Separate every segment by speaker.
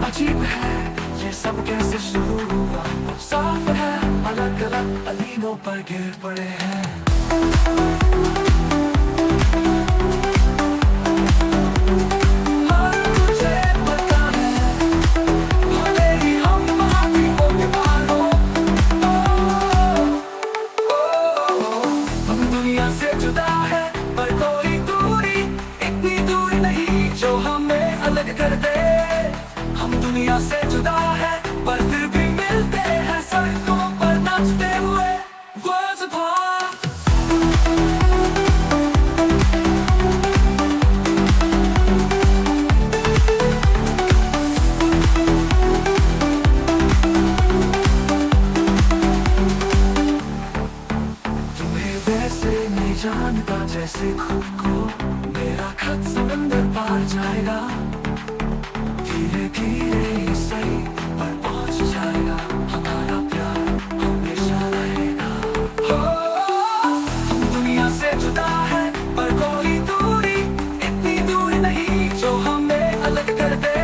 Speaker 1: अजीब है ये सब कैसे शुरू हुआ, अब साफ है अलग अलग अलीनों पर गिर पड़े हैं। और मुझे पता है भले ही हम महावी हो दीवारों, हम दुनिया से जुदा है पर कोई दूरी, इतनी दूरी नहीं जो हमें अलग कर दे। हम दुनिया से जुदा है पर फिर भी मिलते हैं सड़कों पर नाचते हुए worlds apart। तुम्हें वैसे नहीं जानता जैसे खुद को, मेरा खत समंदर पार जाएगा, धीरे धीरे सही पर पहुंच जाएगा, हमारा प्यार हमेशा रहेगा। हो हम दुनिया से जुदा है पर कोई दूरी, इतनी दूरी नहीं जो हमें अलग कर दे।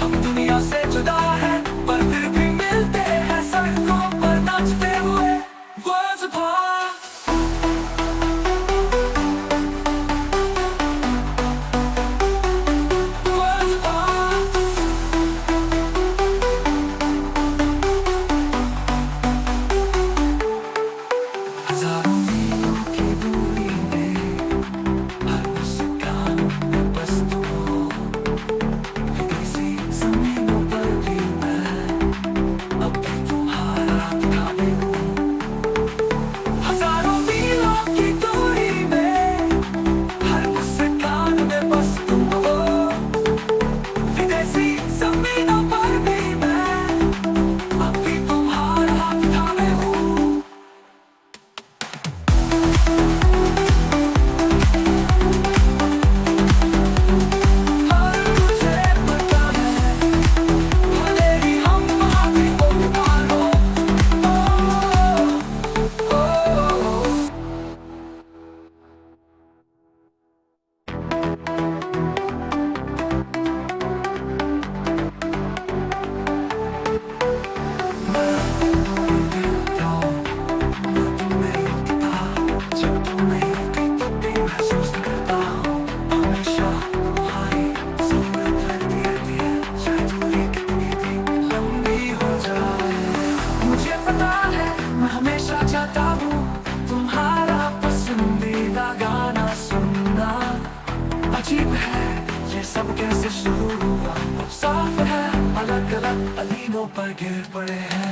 Speaker 1: हम दुनिया से जुदा है पर फिर भी मिलते हैं सड़कों पर नाचते हुए worlds apart। हजारों मीलों की दूरी में हर मुस्कान में बस तुम हो, विदेशी ज़मीनों पर भी मैं अब भी तुम्हारा थामे हूँ। हजारों मीलों की दूरी में हर मुस्कान में बस तुम हो, विदेशी ज़मीनों पर भी मैं अब भी तुम्हारा थामे हूँ। और मुझे पता है भले ही हम महावी हो दीवारों, जब तुम नहीं होती तो भी महसूस करता हूँ हमेशा तुम्हारी ज़रूरत रहती है, चाहे दूरी कितनी भी लंबी हो जाए। मुझे पता है मैं हमेशा चाहता हूँ तुम्हारा पसंदीदा गाना सुनना। अजीब है ये सब कैसे शुरू हुआ, अब साफ है अलग अलग अलीनों पर गिर पड़े हैं।